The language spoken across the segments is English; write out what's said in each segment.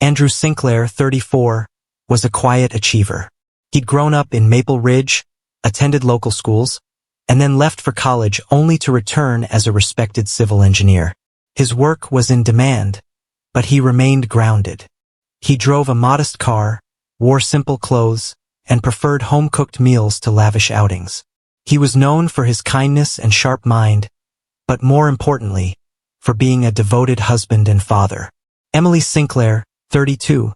Andrew Sinclair, 34, was a quiet achiever. He'd grown up in Maple Ridge, attended local schools, and then left for college only to return as a respected civil engineer. His work was in demand, but he remained grounded. He drove a modest car, wore simple clothes, and preferred home-cooked meals to lavish outings. He was known for his kindness and sharp mind, but more importantly, for being a devoted husband and father. Emily Sinclair, 32,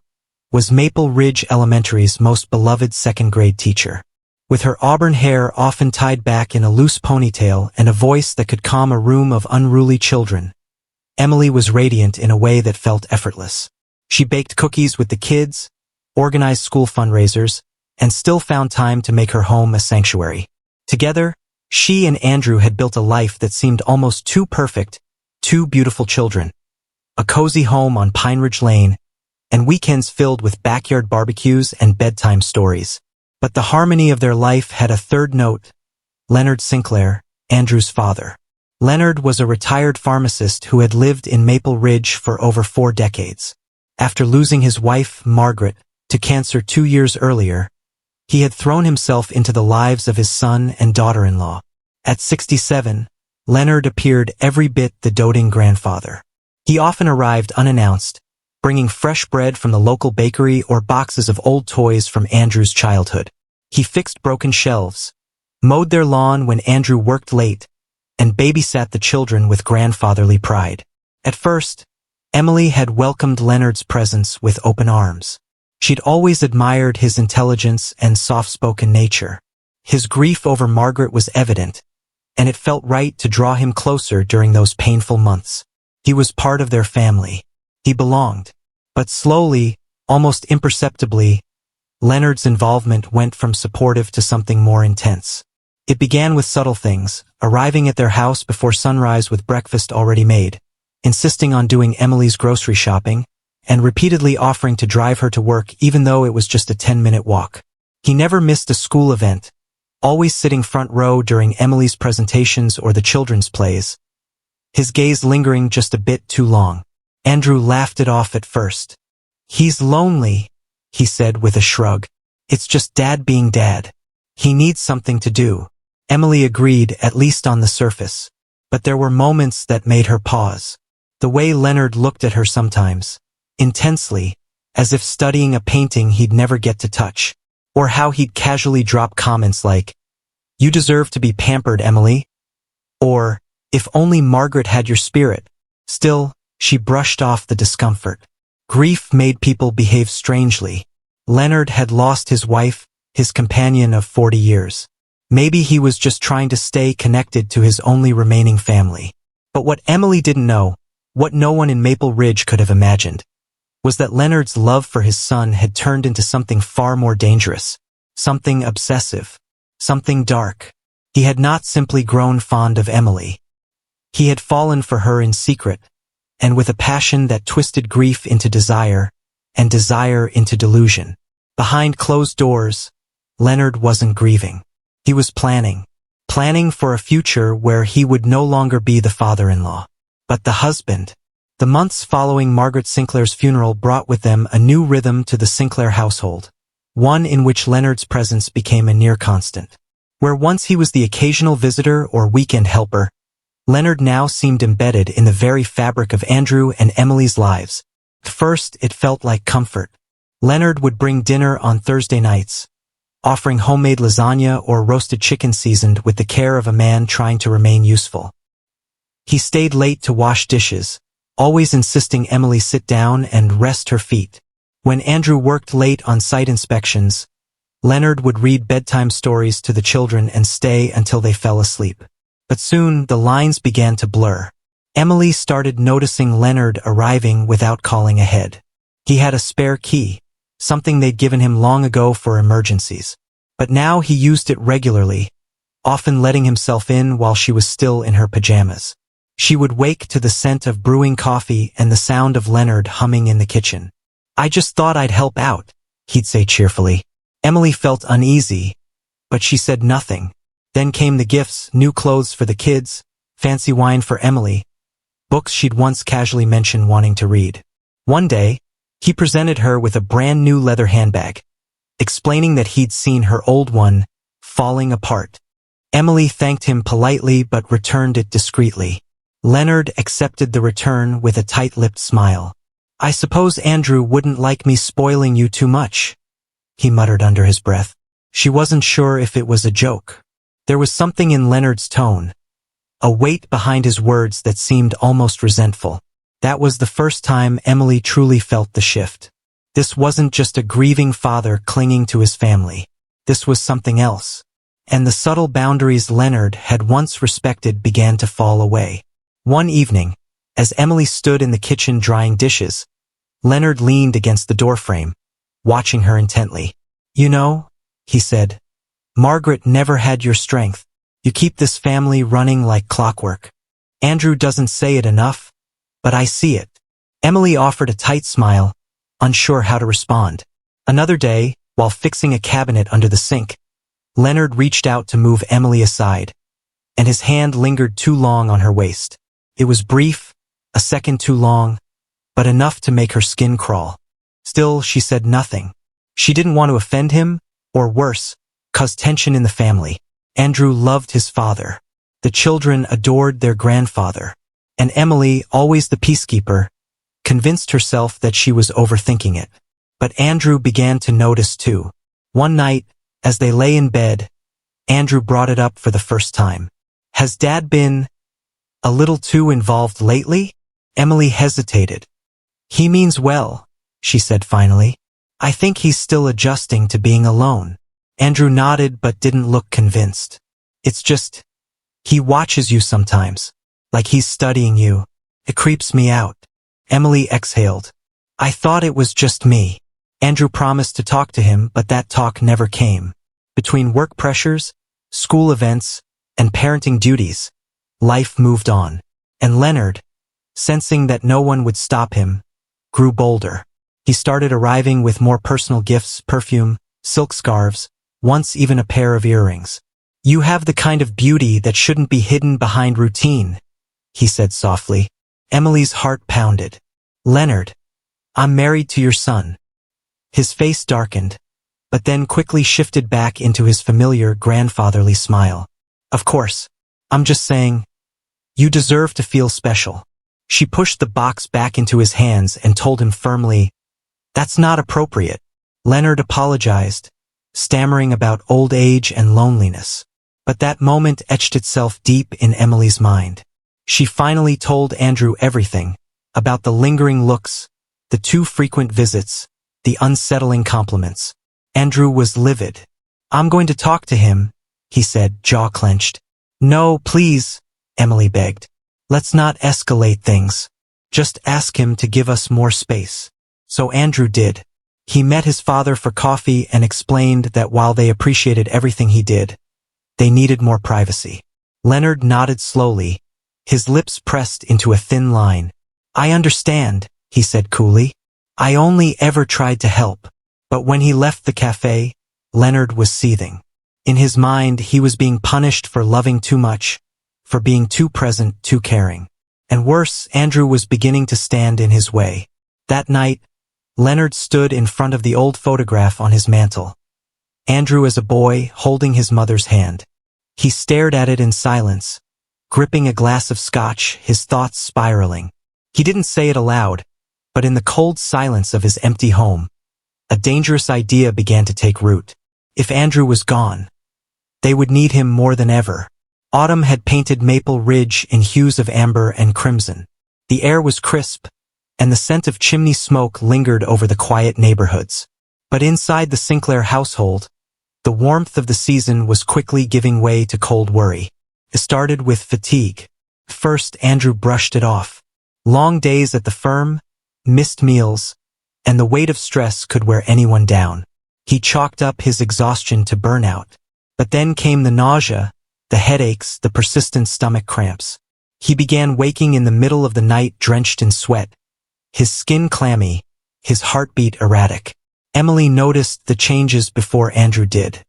was Maple Ridge Elementary's most beloved second-grade teacher. With her auburn hair often tied back in a loose ponytail and a voice that could calm a room of unruly children, Emily was radiant in a way that felt effortless. She baked cookies with the kids, organized school fundraisers, and still found time to make her home a sanctuary. Together, she and Andrew had built a life that seemed almost too perfect, two beautiful children, a cozy home on Pine Ridge Lane, and weekends filled with backyard barbecues and bedtime stories. But the harmony of their life had a third note: Leonard Sinclair, Andrew's father. Leonard was a retired pharmacist who had lived in Maple Ridge for over 4 decades. After losing his wife, Margaret, to cancer 2 years earlier, he had thrown himself into the lives of his son and daughter-in-law. At 67, Leonard appeared every bit the doting grandfather. He often arrived unannounced, bringing fresh bread from the local bakery or boxes of old toys from Andrew's childhood. He fixed broken shelves, mowed their lawn when Andrew worked late, and babysat the children with grandfatherly pride. At first, Emily had welcomed Leonard's presence with open arms. She'd always admired his intelligence and soft-spoken nature. His grief over Margaret was evident, and it felt right to draw him closer during those painful months. He was part of their family. He belonged. But slowly, almost imperceptibly, Leonard's involvement went from supportive to something more intense. It began with subtle things, arriving at their house before sunrise with breakfast already made, insisting on doing Emily's grocery shopping, and repeatedly offering to drive her to work even though it was just a 10-minute walk. He never missed a school event, always sitting front row during Emily's presentations or the children's plays, his gaze lingering just a bit too long. Andrew laughed it off at first. "He's lonely," he said with a shrug. "It's just Dad being Dad. He needs something to do." Emily agreed, at least on the surface. But there were moments that made her pause. The way Leonard looked at her sometimes, intensely, as if studying a painting he'd never get to touch. Or how he'd casually drop comments like, "You deserve to be pampered, Emily." Or, "If only Margaret had your spirit." Still, she brushed off the discomfort. Grief made people behave strangely. Leonard had lost his wife, his companion of 40 years. Maybe he was just trying to stay connected to his only remaining family. But what Emily didn't know, what no one in Maple Ridge could have imagined, was that Leonard's love for his son had turned into something far more dangerous, something obsessive, something dark. He had not simply grown fond of Emily. He had fallen for her in secret, and with a passion that twisted grief into desire, and desire into delusion. Behind closed doors, Leonard wasn't grieving. He was planning for a future where he would no longer be the father-in-law, but the husband. The months following Margaret Sinclair's funeral brought with them a new rhythm to the Sinclair household, one in which Leonard's presence became a near constant. Where once he was the occasional visitor or weekend helper, Leonard now seemed embedded in the very fabric of Andrew and Emily's lives. At first, it felt like comfort. Leonard would bring dinner on Thursday nights, offering homemade lasagna or roasted chicken seasoned with the care of a man trying to remain useful. He stayed late to wash dishes, always insisting Emily sit down and rest her feet. When Andrew worked late on site inspections, Leonard would read bedtime stories to the children and stay until they fell asleep. But soon the lines began to blur. Emily started noticing Leonard arriving without calling ahead. He had a spare key, something they'd given him long ago for emergencies. But now he used it regularly, often letting himself in while she was still in her pajamas. She would wake to the scent of brewing coffee and the sound of Leonard humming in the kitchen. "I just thought I'd help out," he'd say cheerfully. Emily felt uneasy, but she said nothing. Then came the gifts, new clothes for the kids, fancy wine for Emily, books she'd once casually mentioned wanting to read. One day, He presented her with a brand new leather handbag, explaining that he'd seen her old one falling apart. Emily thanked him politely but returned it discreetly. Leonard accepted the return with a tight-lipped smile. "I suppose Andrew wouldn't like me spoiling you too much," he muttered under his breath. She wasn't sure if it was a joke. There was something in Leonard's tone, a weight behind his words that seemed almost resentful. That was the first time Emily truly felt the shift. This wasn't just a grieving father clinging to his family. This was something else. And the subtle boundaries Leonard had once respected began to fall away. One evening, as Emily stood in the kitchen drying dishes, Leonard leaned against the doorframe, watching her intently. "You know," he said, "Margaret never had your strength. You keep this family running like clockwork. Andrew doesn't say it enough, but I see it." Emily offered a tight smile, unsure how to respond. Another day, while fixing a cabinet under the sink, Leonard reached out to move Emily aside, and his hand lingered too long on her waist. It was brief, a second too long, but enough to make her skin crawl. Still, she said nothing. She didn't want to offend him, or worse, cause tension in the family. Andrew loved his father. The children adored their grandfather. And Emily, always the peacekeeper, convinced herself that she was overthinking it. But Andrew began to notice too. One night, as they lay in bed, Andrew brought it up for the first time. "Has Dad been a little too involved lately?" Emily hesitated. "He means well," she said finally. "I think he's still adjusting to being alone." Andrew nodded but didn't look convinced. "It's just, he watches you sometimes, like he's studying you. It creeps me out." Emily exhaled. "I thought it was just me." Andrew promised to talk to him, but that talk never came. Between work pressures, school events, and parenting duties, life moved on. And Leonard, sensing that no one would stop him, grew bolder. He started arriving with more personal gifts, perfume, silk scarves, once even a pair of earrings. "You have the kind of beauty that shouldn't be hidden behind routine," he said softly. Emily's heart pounded. "Leonard, I'm married to your son." His face darkened, but then quickly shifted back into his familiar grandfatherly smile. "Of course, I'm just saying, you deserve to feel special." She pushed the box back into his hands and told him firmly, "That's not appropriate." Leonard apologized, stammering about old age and loneliness. But that moment etched itself deep in Emily's mind. She finally told Andrew everything, about the lingering looks, the too frequent visits, the unsettling compliments. Andrew was livid. "I'm going to talk to him," he said, jaw clenched. "No, please," Emily begged. "Let's not escalate things. Just ask him to give us more space." So Andrew did. He met his father for coffee and explained that while they appreciated everything he did, they needed more privacy. Leonard nodded slowly, his lips pressed into a thin line. "I understand," he said coolly. "I only ever tried to help." But when he left the cafe, Leonard was seething. In his mind, he was being punished for loving too much, for being too present, too caring. And worse, Andrew was beginning to stand in his way. That night, Leonard stood in front of the old photograph on his mantel. Andrew as a boy, holding his mother's hand. He stared at it in silence, gripping a glass of scotch, his thoughts spiraling. He didn't say it aloud, but in the cold silence of his empty home, a dangerous idea began to take root. If Andrew was gone, they would need him more than ever. Autumn had painted Maple Ridge in hues of amber and crimson. The air was crisp, and the scent of chimney smoke lingered over the quiet neighborhoods. But inside the Sinclair household, the warmth of the season was quickly giving way to cold worry. It started with fatigue. First, Andrew brushed it off. Long days at the firm, missed meals, and the weight of stress could wear anyone down. He chalked up his exhaustion to burnout. But then came the nausea, the headaches, the persistent stomach cramps. He began waking in the middle of the night drenched in sweat, his skin clammy, his heartbeat erratic. Emily noticed the changes before Andrew did.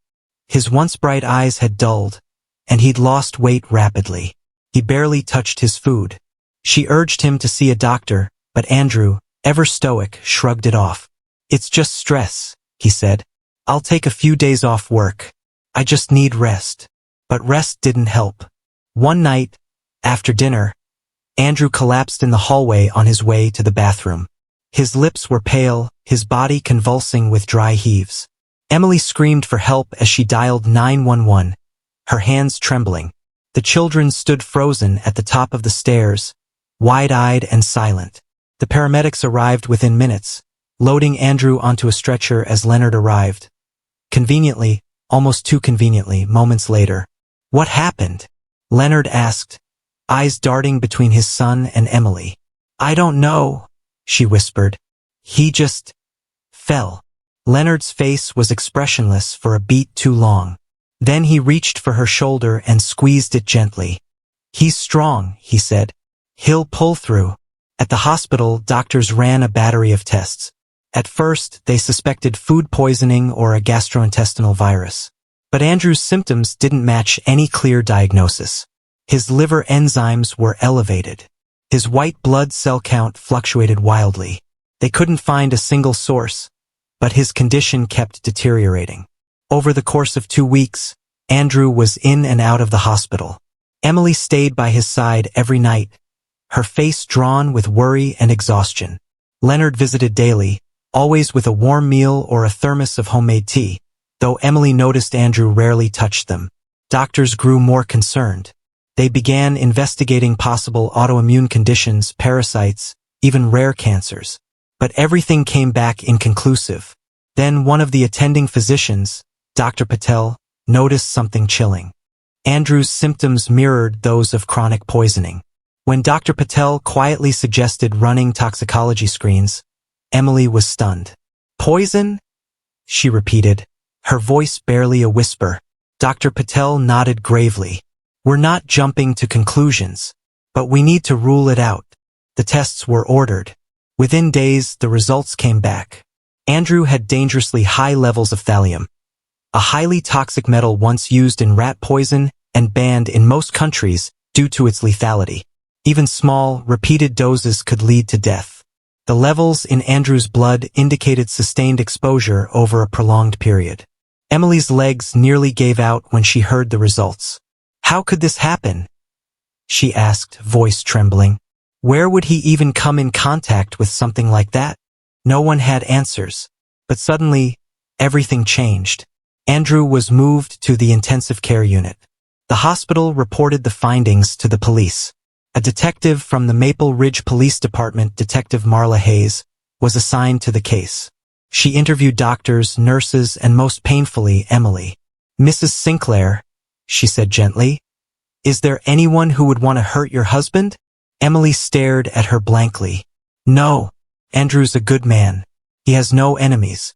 His once bright eyes had dulled, and he'd lost weight rapidly. He barely touched his food. She urged him to see a doctor, but Andrew, ever stoic, shrugged it off. "It's just stress," he said. "I'll take a few days off work. I just need rest." But rest didn't help. One night, after dinner, Andrew collapsed in the hallway on his way to the bathroom. His lips were pale, his body convulsing with dry heaves. Emily screamed for help as she dialed 911, her hands trembling. The children stood frozen at the top of the stairs, wide-eyed and silent. The paramedics arrived within minutes, loading Andrew onto a stretcher as Leonard arrived. Conveniently, almost too conveniently, moments later. "What happened?" Leonard asked, eyes darting between his son and Emily. "I don't know," she whispered. "He just fell." Leonard's face was expressionless for a beat too long. Then he reached for her shoulder and squeezed it gently. "He's strong," he said. "He'll pull through." At the hospital, doctors ran a battery of tests. At first, they suspected food poisoning or a gastrointestinal virus. But Andrew's symptoms didn't match any clear diagnosis. His liver enzymes were elevated. His white blood cell count fluctuated wildly. They couldn't find a single source, but his condition kept deteriorating. Over the course of 2 weeks, Andrew was in and out of the hospital. Emily stayed by his side every night, her face drawn with worry and exhaustion. Leonard visited daily, always with a warm meal or a thermos of homemade tea, though Emily noticed Andrew rarely touched them. Doctors grew more concerned. They began investigating possible autoimmune conditions, parasites, even rare cancers. But everything came back inconclusive. Then one of the attending physicians, Dr. Patel, noticed something chilling. Andrew's symptoms mirrored those of chronic poisoning. When Dr. Patel quietly suggested running toxicology screens, Emily was stunned. "Poison?" she repeated, her voice barely a whisper. Dr. Patel nodded gravely. "We're not jumping to conclusions, but we need to rule it out." The tests were ordered. Within days, the results came back. Andrew had dangerously high levels of thallium, a highly toxic metal once used in rat poison and banned in most countries due to its lethality. Even small, repeated doses could lead to death. The levels in Andrew's blood indicated sustained exposure over a prolonged period. Emily's legs nearly gave out when she heard the results. "How could this happen?" she asked, voice trembling. Where would he even come in contact with something like that? No one had answers. But suddenly, everything changed. Andrew was moved to the intensive care unit. The hospital reported the findings to the police. A detective from the Maple Ridge Police Department, Detective Marla Hayes, was assigned to the case. She interviewed doctors, nurses, and most painfully, Emily. "Mrs. Sinclair," she said gently, "is there anyone who would want to hurt your husband?" Emily stared at her blankly. "No, Andrew's a good man. He has no enemies.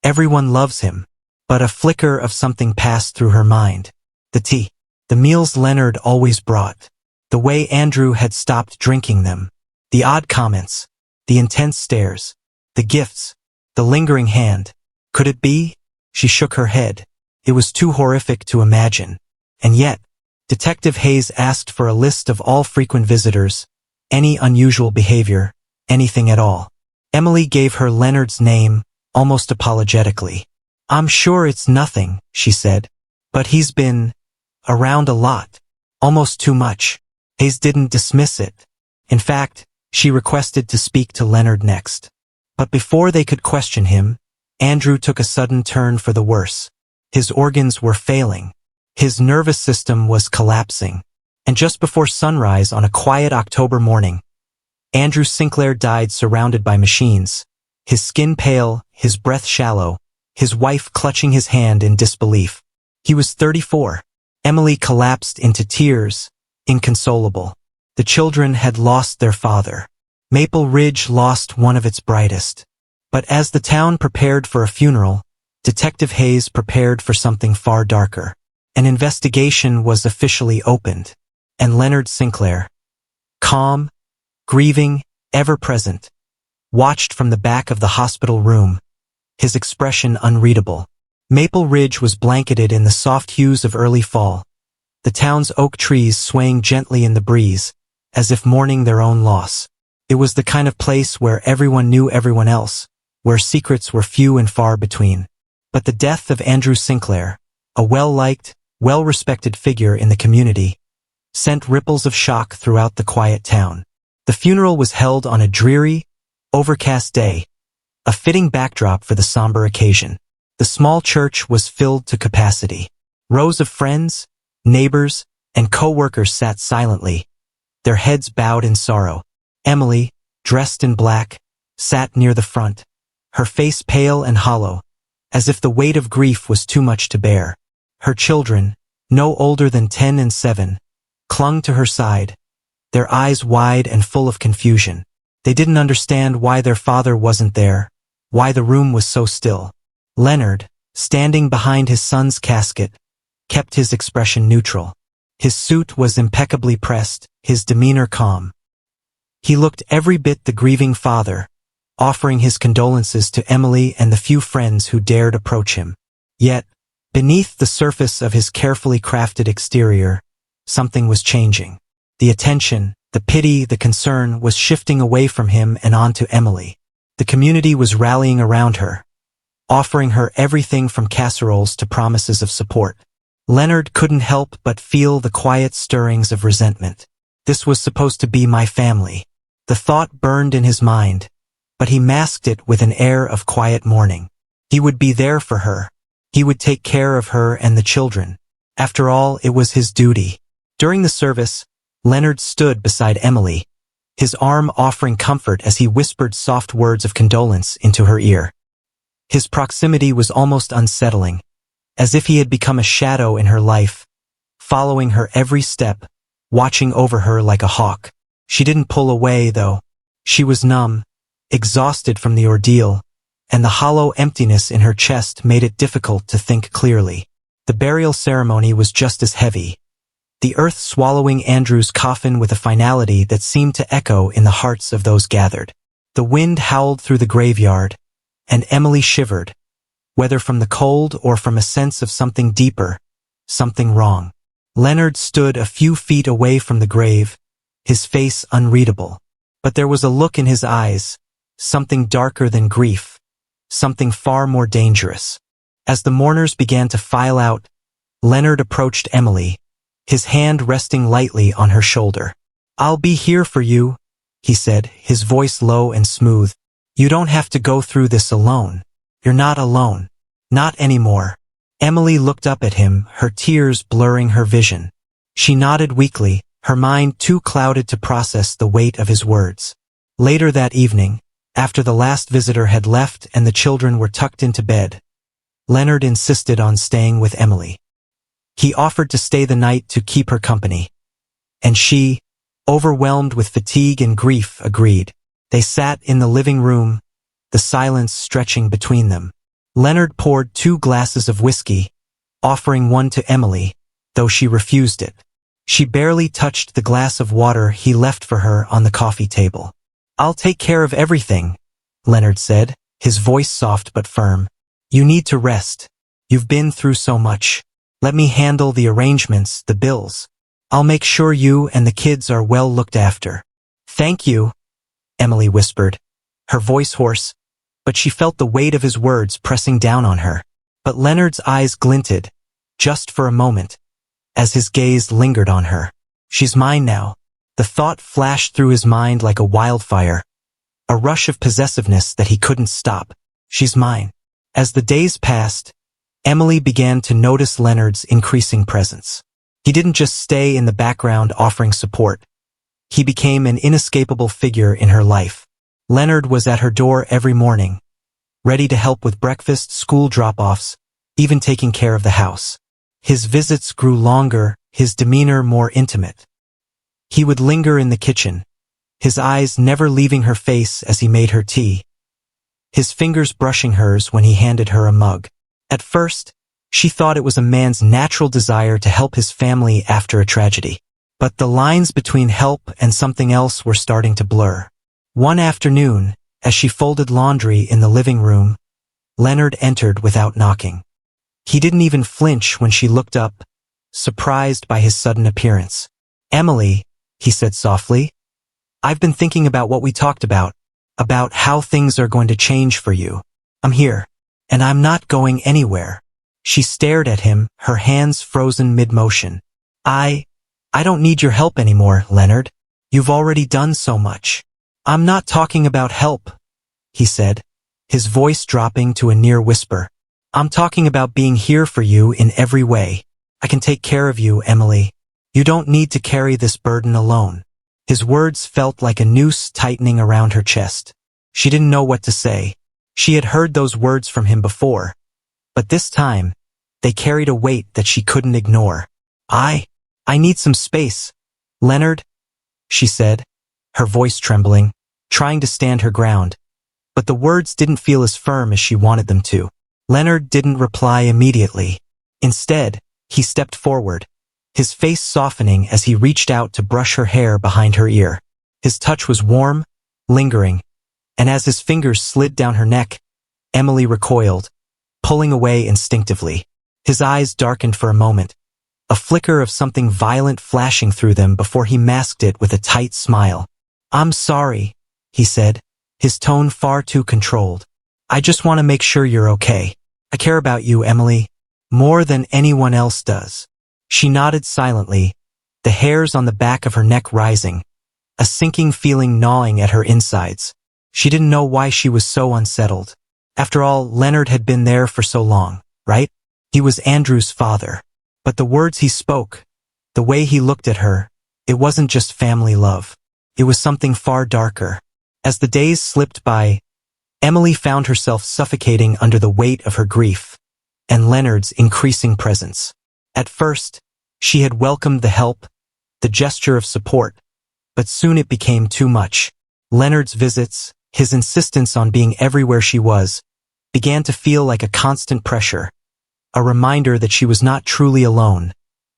Everyone loves him." But a flicker of something passed through her mind. The tea. The meals Leonard always brought. The way Andrew had stopped drinking them. The odd comments. The intense stares. The gifts. The lingering hand. Could it be? She shook her head. It was too horrific to imagine. And yet, Detective Hayes asked for a list of all frequent visitors, any unusual behavior, anything at all. Emily gave her Leonard's name, almost apologetically. "I'm sure it's nothing," she said, "but he's been around a lot, almost too much." Hayes didn't dismiss it. In fact, she requested to speak to Leonard next. But before they could question him, Andrew took a sudden turn for the worse. His organs were failing. His nervous system was collapsing. And just before sunrise on a quiet October morning, Andrew Sinclair died surrounded by machines, his skin pale, his breath shallow, his wife clutching his hand in disbelief. He was 34. Emily collapsed into tears, inconsolable. The children had lost their father. Maple Ridge lost one of its brightest. But as the town prepared for a funeral, Detective Hayes prepared for something far darker. An investigation was officially opened, and Leonard Sinclair, calm, grieving, ever-present, watched from the back of the hospital room, his expression unreadable. Maple Ridge was blanketed in the soft hues of early fall, the town's oak trees swaying gently in the breeze, as if mourning their own loss. It was the kind of place where everyone knew everyone else, where secrets were few and far between. But the death of Andrew Sinclair, a well-liked, well-respected figure in the community, sent ripples of shock throughout the quiet town. The funeral was held on a dreary, overcast day, a fitting backdrop for the somber occasion. The small church was filled to capacity. Rows of friends, neighbors, and co-workers sat silently, their heads bowed in sorrow. Emily, dressed in black, sat near the front, her face pale and hollow, as if the weight of grief was too much to bear. Her children, no older than 10 and 7, clung to her side, their eyes wide and full of confusion. They didn't understand why their father wasn't there, why the room was so still. Leonard, standing behind his son's casket, kept his expression neutral. His suit was impeccably pressed, his demeanor calm. He looked every bit the grieving father, offering his condolences to Emily and the few friends who dared approach him. Yet, beneath the surface of his carefully crafted exterior, something was changing. The attention, the pity, the concern was shifting away from him and onto Emily. The community was rallying around her, offering her everything from casseroles to promises of support. Leonard couldn't help but feel the quiet stirrings of resentment. This was supposed to be my family. The thought burned in his mind, but he masked it with an air of quiet mourning. He would be there for her. He would take care of her and the children. After all, it was his duty. During the service, Leonard stood beside Emily, his arm offering comfort as he whispered soft words of condolence into her ear. His proximity was almost unsettling, as if he had become a shadow in her life, following her every step, watching over her like a hawk. She didn't pull away, though. She was numb, exhausted from the ordeal, and the hollow emptiness in her chest made it difficult to think clearly. The burial ceremony was just as heavy, the earth swallowing Andrew's coffin with a finality that seemed to echo in the hearts of those gathered. The wind howled through the graveyard, and Emily shivered, whether from the cold or from a sense of something deeper, something wrong. Leonard stood a few feet away from the grave, his face unreadable. But there was a look in his eyes, something darker than grief, something far more dangerous. As the mourners began to file out, Leonard approached Emily, his hand resting lightly on her shoulder. "I'll be here for you," he said, his voice low and smooth. "You don't have to go through this alone. You're not alone. Not anymore." Emily looked up at him, her tears blurring her vision. She nodded weakly, her mind too clouded to process the weight of his words. Later that evening, after the last visitor had left and the children were tucked into bed, Leonard insisted on staying with Emily. He offered to stay the night to keep her company. And she, overwhelmed with fatigue and grief, agreed. They sat in the living room, the silence stretching between them. Leonard poured 2 glasses of whiskey, offering one to Emily, though she refused it. She barely touched the glass of water he left for her on the coffee table. "I'll take care of everything," Leonard said, his voice soft but firm. "You need to rest. You've been through so much. Let me handle the arrangements, the bills. I'll make sure you and the kids are well looked after." "Thank you," Emily whispered, her voice hoarse, but she felt the weight of his words pressing down on her. But Leonard's eyes glinted, just for a moment, as his gaze lingered on her. "She's mine now." The thought flashed through his mind like a wildfire, a rush of possessiveness that he couldn't stop. "She's mine." As the days passed, Emily began to notice Leonard's increasing presence. He didn't just stay in the background offering support. He became an inescapable figure in her life. Leonard was at her door every morning, ready to help with breakfast, school drop-offs, even taking care of the house. His visits grew longer, his demeanor more intimate. He would linger in the kitchen, his eyes never leaving her face as he made her tea, his fingers brushing hers when he handed her a mug. At first, she thought it was a man's natural desire to help his family after a tragedy. But the lines between help and something else were starting to blur. One afternoon, as she folded laundry in the living room, Leonard entered without knocking. He didn't even flinch when she looked up, surprised by his sudden appearance. "Emily," he said softly, I've been thinking about what we talked about how how things are going to change for you. I'm here, and I'm not going anywhere. She stared at him, her hands frozen mid-motion. I don't need your help anymore, Leonard. You've already done so much. I'm not talking about help, he said, his voice dropping to a near whisper. I'm talking about being here for you in every way. I can take care of you, Emily. You don't need to carry this burden alone. His words felt like a noose tightening around her chest. She didn't know what to say. She had heard those words from him before, but this time, they carried a weight that she couldn't ignore. I need some space, Leonard, she said, her voice trembling, trying to stand her ground. But the words didn't feel as firm as she wanted them to. Leonard didn't reply immediately. Instead, he stepped forward, his face softening as he reached out to brush her hair behind her ear. His touch was warm, lingering, and as his fingers slid down her neck, Emily recoiled, pulling away instinctively. His eyes darkened for a moment, a flicker of something violent flashing through them before he masked it with a tight smile. I'm sorry, he said, his tone far too controlled. I just want to make sure you're okay. I care about you, Emily, more than anyone else does. She nodded silently, the hairs on the back of her neck rising, a sinking feeling gnawing at her insides. She didn't know why she was so unsettled. After all, Leonard had been there for so long, right? He was Andrew's father. But the words he spoke, the way he looked at her, it wasn't just family love. It was something far darker. As the days slipped by, Emily found herself suffocating under the weight of her grief and Leonard's increasing presence. At first, she had welcomed the help, the gesture of support, but soon it became too much. Leonard's visits, his insistence on being everywhere she was, began to feel like a constant pressure, a reminder that she was not truly alone,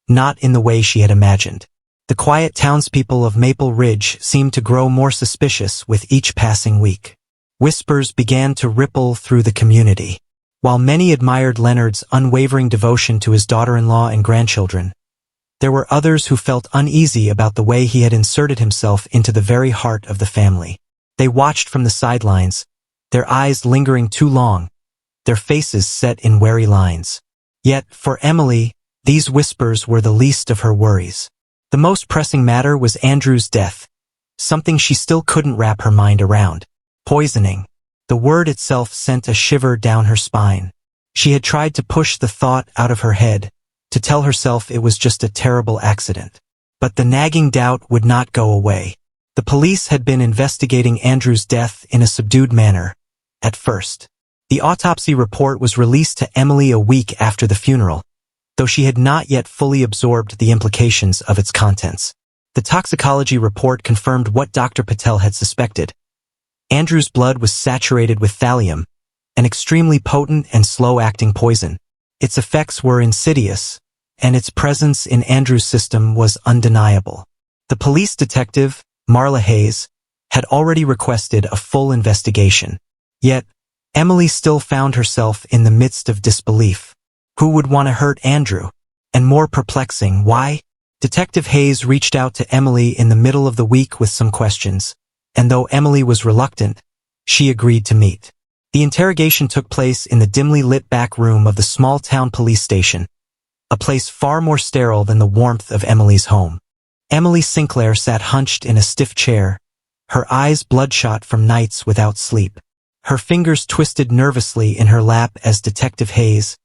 not in the way she had imagined. The quiet townspeople of Maple Ridge seemed to grow more suspicious with each passing week. Whispers began to ripple through the community. While many admired Leonard's unwavering devotion to his daughter-in-law and grandchildren, there were others who felt uneasy about the way he had inserted himself into the very heart of the family. They watched from the sidelines, their eyes lingering too long, their faces set in wary lines. Yet, for Emily, these whispers were the least of her worries. The most pressing matter was Andrew's death, something she still couldn't wrap her mind around. Poisoning. The word itself sent a shiver down her spine. She had tried to push the thought out of her head, to tell herself it was just a terrible accident. But the nagging doubt would not go away. The police had been investigating Andrew's death in a subdued manner, at first. The autopsy report was released to Emily a week after the funeral, though she had not yet fully absorbed the implications of its contents. The toxicology report confirmed what Dr. Patel had suspected. Andrew's blood was saturated with thallium, an extremely potent and slow-acting poison. Its effects were insidious, and its presence in Andrew's system was undeniable. The police detective, Marla Hayes, had already requested a full investigation. Yet, Emily still found herself in the midst of disbelief. Who would want to hurt Andrew? And more perplexing, why? Detective Hayes reached out to Emily in the middle of the week with some questions, and though Emily was reluctant, she agreed to meet. The interrogation took place in the dimly lit back room of the small-town police station, a place far more sterile than the warmth of Emily's home. Emily Sinclair sat hunched in a stiff chair, her eyes bloodshot from nights without sleep. Her fingers twisted nervously in her lap as Detective Hayes,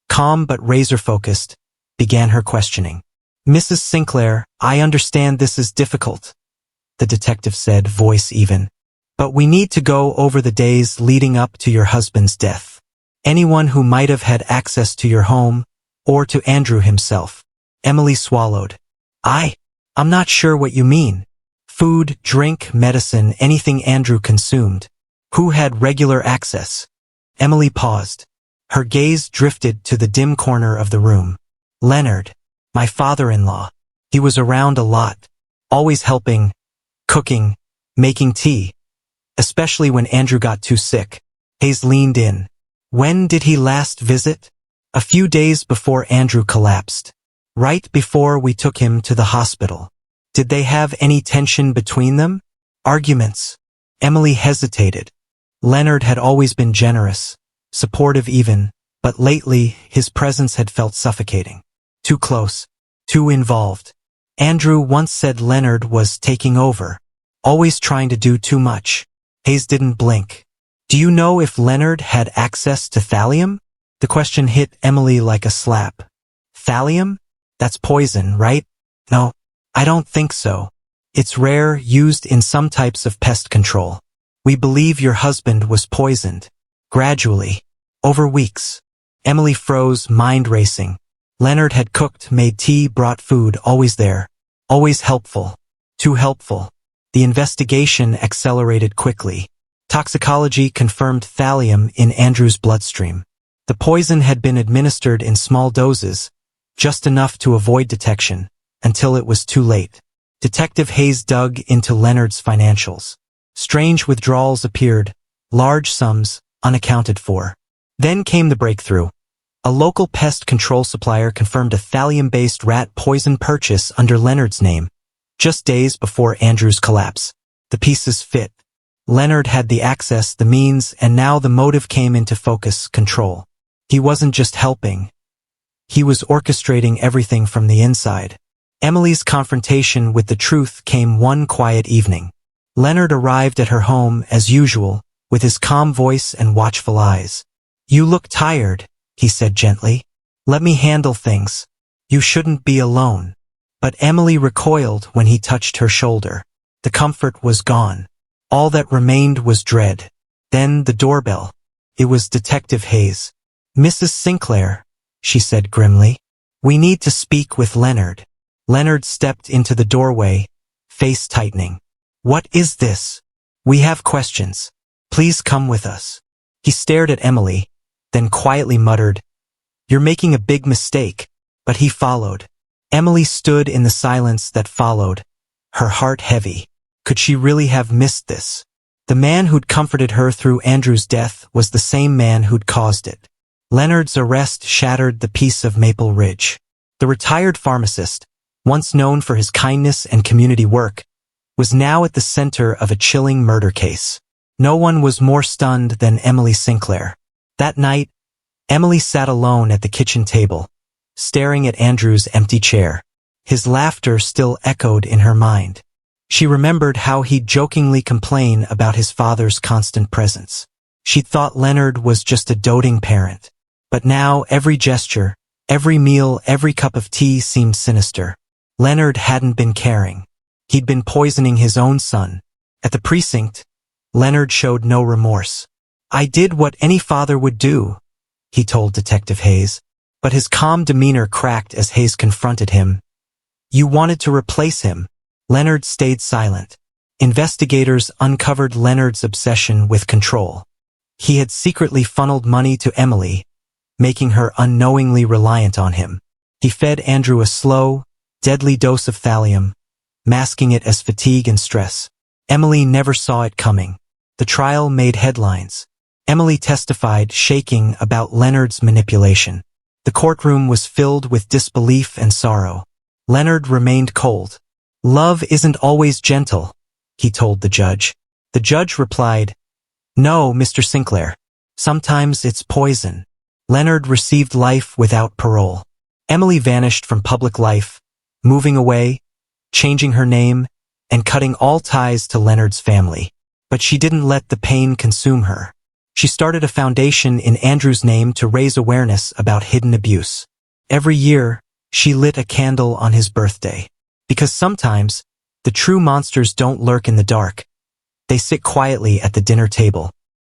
calm but razor-focused, began her questioning. Mrs. Sinclair, I understand this is difficult, the detective said, voice even. But we need to go over the days leading up to your husband's death. Anyone who might have had access to your home, or to Andrew himself. Emily swallowed. I'm not sure what you mean. Food, drink, medicine, anything Andrew consumed. Who had regular access? Emily paused. Her gaze drifted to the dim corner of the room. Leonard, my father-in-law. He was around a lot, always helping, cooking, making tea. Especially when Andrew got too sick. Hayes leaned in. When did he last visit? A few days before Andrew collapsed. Right before we took him to the hospital. Did they have any tension between them? Arguments. Emily hesitated. Leonard had always been generous, supportive even, but lately his presence had felt suffocating. Too close. Too involved. Andrew once said Leonard was taking over, always trying to do too much. Hayes didn't blink. Do you know if Leonard had access to thallium? The question hit Emily like a slap. Thallium? That's poison, right? No, I don't think so. It's rare, used in some types of pest control. We believe your husband was poisoned. Gradually. Over weeks. Emily froze, mind racing. Leonard had cooked, made tea, brought food, always there. Always helpful. Too helpful. The investigation accelerated quickly. Toxicology confirmed thallium in Andrew's bloodstream. The poison had been administered in small doses, just enough to avoid detection, until it was too late. Detective Hayes dug into Leonard's financials. Strange withdrawals appeared, large sums, unaccounted for. Then came the breakthrough. A local pest control supplier confirmed a thallium-based rat poison purchase under Leonard's name, just days before Andrew's collapse. The pieces fit. Leonard had the access, the means, and now the motive came into focus: control. He wasn't just helping. He was orchestrating everything from the inside. Emily's confrontation with the truth came one quiet evening. Leonard arrived at her home as usual, with his calm voice and watchful eyes. "You look tired," he said gently. "Let me handle things. You shouldn't be alone." But Emily recoiled when he touched her shoulder. The comfort was gone. All that remained was dread. Then the doorbell. It was Detective Hayes. "Mrs. Sinclair," she said grimly. "We need to speak with Leonard." Leonard stepped into the doorway, face tightening. "What is this?" "We have questions. Please come with us." He stared at Emily, then quietly muttered, "You're making a big mistake." But he followed. Emily stood in the silence that followed, her heart heavy. Could she really have missed this? The man who'd comforted her through Andrew's death was the same man who'd caused it. Leonard's arrest shattered the peace of Maple Ridge. The retired pharmacist, once known for his kindness and community work, was now at the center of a chilling murder case. No one was more stunned than Emily Sinclair. That night, Emily sat alone at the kitchen table, staring at Andrew's empty chair. His laughter still echoed in her mind. She remembered how he'd jokingly complain about his father's constant presence. She'd thought Leonard was just a doting parent. But now every gesture, every meal, every cup of tea seemed sinister. Leonard hadn't been caring. He'd been poisoning his own son. At the precinct, Leonard showed no remorse. "I did what any father would do," he told Detective Hayes. But his calm demeanor cracked as Hayes confronted him. "You wanted to replace him." Leonard stayed silent. Investigators uncovered Leonard's obsession with control. He had secretly funneled money to Emily, making her unknowingly reliant on him. He fed Andrew a slow, deadly dose of thallium, masking it as fatigue and stress. Emily never saw it coming. The trial made headlines. Emily testified, shaking, about Leonard's manipulation. The courtroom was filled with disbelief and sorrow. Leonard remained cold. "Love isn't always gentle," he told the judge. The judge replied, "No, Mr. Sinclair. Sometimes it's poison." Leonard received life without parole. Emily vanished from public life, moving away, changing her name, and cutting all ties to Leonard's family. But she didn't let the pain consume her. She started a foundation in Andrew's name to raise awareness about hidden abuse. Every year, she lit a candle on his birthday. Because sometimes, the true monsters don't lurk in the dark. They sit quietly at the dinner table.